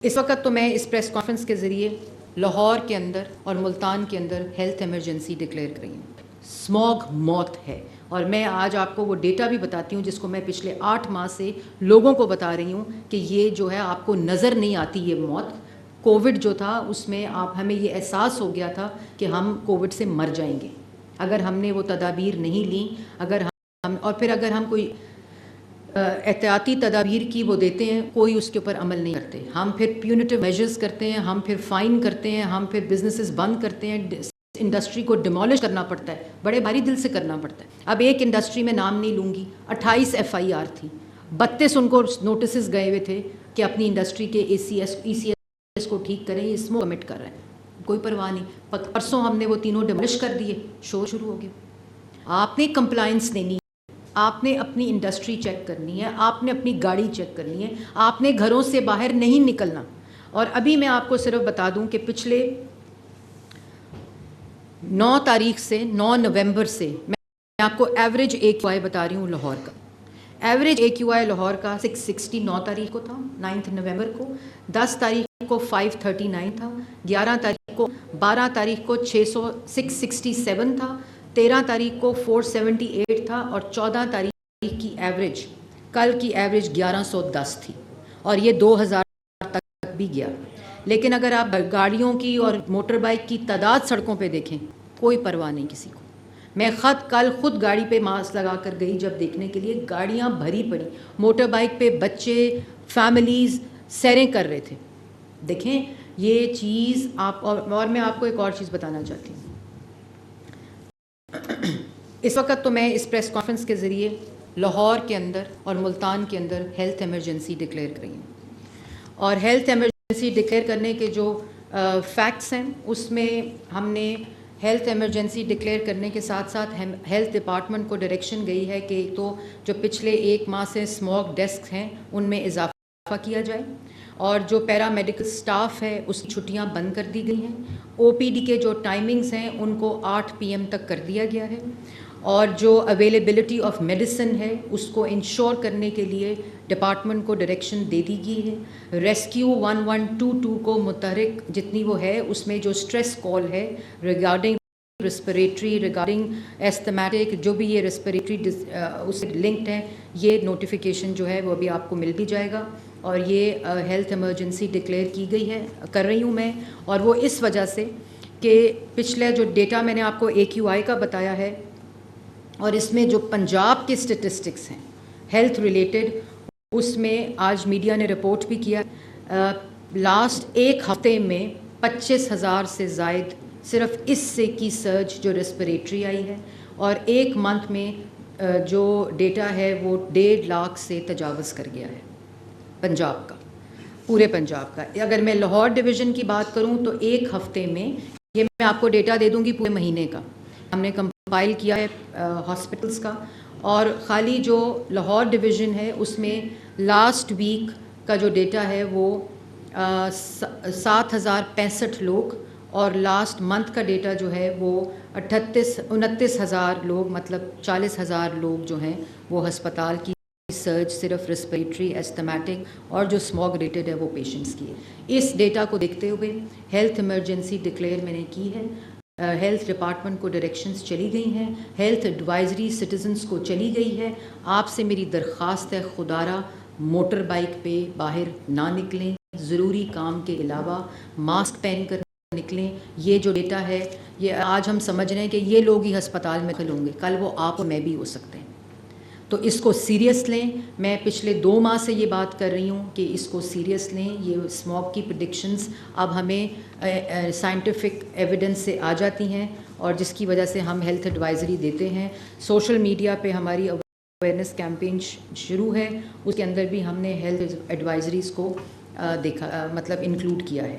اس وقت تو میں اس پریس کانفرنس کے ذریعے لاہور کے اندر اور ملتان کے اندر ہیلتھ ایمرجنسی ڈکلیئر کر رہی ہوں۔ اسموگ موت ہے، اور میں آج آپ کو وہ ڈیٹا بھی بتاتی ہوں جس کو میں پچھلے 8 ماہ سے لوگوں کو بتا رہی ہوں کہ یہ جو ہے آپ کو نظر نہیں آتی یہ موت۔ کووڈ جو تھا اس میں ہمیں یہ احساس ہو گیا تھا کہ ہم کووڈ سے مر جائیں گے اگر ہم نے وہ تدابیر نہیں لیں، اگر ہم کوئی احتیاطی تدابیر کی وہ دیتے ہیں، کوئی اس کے اوپر عمل نہیں کرتے۔ ہم پھر پیونیٹیو میجرز کرتے ہیں، ہم پھر فائن کرتے ہیں، ہم پھر بزنسز بند کرتے ہیں، انڈسٹری کو ڈیمولش کرنا پڑتا ہے، بڑے بھاری دل سے کرنا پڑتا ہے۔ اب ایک انڈسٹری میں نام نہیں لوں گی، 28 FIR تھی، 32 ان کو نوٹسز گئے ہوئے تھے کہ اپنی انڈسٹری کے ECS کو ٹھیک کریں، یہ اسموک کمٹ کر رہے ہیں، کوئی پرواہ نہیں۔ پرسوں ہم نے وہ تینوں ڈیمولش کر دیے، شو شروع ہو گیا۔ آپ نے کمپلائنس دینی ہے، آپ نے اپنی انڈسٹری چیک کرنی ہے، آپ نے اپنی گاڑی چیک کرنی ہے، آپ نے گھروں سے باہر نہیں نکلنا۔ اور ابھی میں آپ کو صرف بتا دوں کہ پچھلے 9 تاریخ سے 9 نومبر سے میں آپ کو ایوریج AQI بتا رہی ہوں لاہور کا۔ ایوریج AQI لاہور کا 660 9 تاریخ کو تھا، 9 نومبر کو، 10 تاریخ کو 539 تھا، 11 تاریخ کو 12 تاریخ کو 667 تھا، 13 تاریخ کو 478 تھا، اور 14 تاریخ کی ایوریج، کل کی ایوریج 1110 تھی، اور یہ 2000 تک بھی گیا۔ لیکن اگر آپ گاڑیوں کی اور موٹر بائک کی تعداد سڑکوں پہ دیکھیں، کوئی پرواہ نہیں کسی کو۔ میں کل خود گاڑی پہ ماسک لگا کر گئی جب دیکھنے کے لیے، گاڑیاں بھری پڑی، موٹر بائک پہ بچے، فیملیز سیریں کر رہے تھے۔ دیکھیں یہ چیز اور میں آپ کو ایک اور چیز بتانا چاہتی ہوں۔ اس وقت تو میں اس پریس کانفرنس کے ذریعے لاہور کے اندر اور ملتان کے اندر ہیلتھ ایمرجنسی ڈکلیئر کر رہی ہوں، اور ہیلتھ ایمرجنسی ڈکلیئر کرنے کے جو فیکٹس ہیں اس میں ہم نے ہیلتھ ایمرجنسی ڈکلیئر کرنے کے ساتھ ساتھ ہیلتھ ڈپارٹمنٹ کو ڈائریکشن گئی ہے کہ تو جو پچھلے 1 ماہ سے اسموک ڈیسک ہیں ان میں اضافہ کیا جائے، اور جو پیرا میڈیکل سٹاف ہے اس کی چھٹیاں بند کر دی گئی ہیں، OPD کے جو ٹائمنگز ہیں ان کو 8 PM تک کر دیا گیا ہے، اور جو اویلیبلٹی آف میڈیسن ہے اس کو انشور کرنے کے لیے ڈپارٹمنٹ کو ڈائریکشن دے دی گئی ہے۔ ریسکیو 1122 کو متحرک جتنی وہ ہے اس میں جو اسٹریس کال ہے ریگارڈنگ ریسپریٹری، ریگارڈنگ ایستھمیٹک، جو بھی یہ ریسپریٹری اس سے لنکڈ ہیں، یہ نوٹیفیکیشن جو ہے وہ ابھی آپ کو مل بھی جائے گا، اور یہ ہیلتھ ایمرجنسی ڈکلیئر کی گئی ہے، کر رہی ہوں میں، اور وہ اس وجہ سے کہ پچھلے جو ڈیٹا میں نے آپ کو AQI کا بتایا ہے، اور اس میں جو پنجاب کے سٹیٹسٹکس ہیں ہیلتھ ریلیٹڈ، اس میں آج میڈیا نے رپورٹ بھی کیا، لاسٹ ایک ہفتے میں 25,000 سے زائد صرف اس سے کی سرج جو ریسپریٹری آئی ہے، اور ایک منتھ میں جو ڈیٹا ہے وہ 1.5 لاکھ سے تجاوز کر گیا ہے پنجاب کا، پورے پنجاب کا۔ اگر میں لاہور ڈویژن کی بات کروں تو ایک ہفتے میں، یہ میں آپ کو ڈیٹا دے دوں گی پورے مہینے کا، ہم نے کمپائل کیا ہے ہاسپٹلس کا، اور خالی جو لاہور ڈویژن ہے اس میں لاسٹ ویک کا جو ڈیٹا ہے وہ 7,065 لوگ، اور لاسٹ منتھ کا ڈیٹا جو ہے وہ 29,000 لوگ، مطلب 40,000 لوگ جو ہیں وہ ہسپتال کی سرج صرف ریسپریٹری، ایستھمیٹک اور جو اسموگ ریلیٹڈ ہے وہ پیشنٹس کی ہے۔ اس ڈیٹا کو دیکھتے ہوئے ہیلتھ ایمرجنسی ڈکلیئر میں نے کی ہے، ہیلتھ ڈپارٹمنٹ کو ڈائریکشنز چلی گئی ہیں، ہیلتھ ایڈوائزری سٹیزنز کو چلی گئی ہے۔ آپ سے میری درخواست ہے، خدارہ موٹر بائک پہ باہر نہ نکلیں، ضروری کام کے علاوہ ماسک پہن کر نکلیں۔ یہ جو ڈیٹا ہے یہ آج ہم سمجھ رہے ہیں کہ یہ لوگ ہی ہسپتال میں داخل ہوں گے، کل وہ آپ اور میں بھی ہو سکتے ہیں، تو اس کو سیریس لیں۔ میں پچھلے 2 ماہ سے یہ بات کر رہی ہوں کہ اس کو سیریس لیں۔ یہ اسموک کی پریڈکشنز اب ہمیں سائنٹیفک ایویڈنس سے آ جاتی ہیں، اور جس کی وجہ سے ہم ہیلتھ ایڈوائزری دیتے ہیں۔ سوشل میڈیا پہ ہماری اویئرنیس کیمپین شروع ہے، اس کے اندر بھی ہم نے ہیلتھ ایڈوائزریز کو دیکھا، مطلب انکلوڈ کیا ہے۔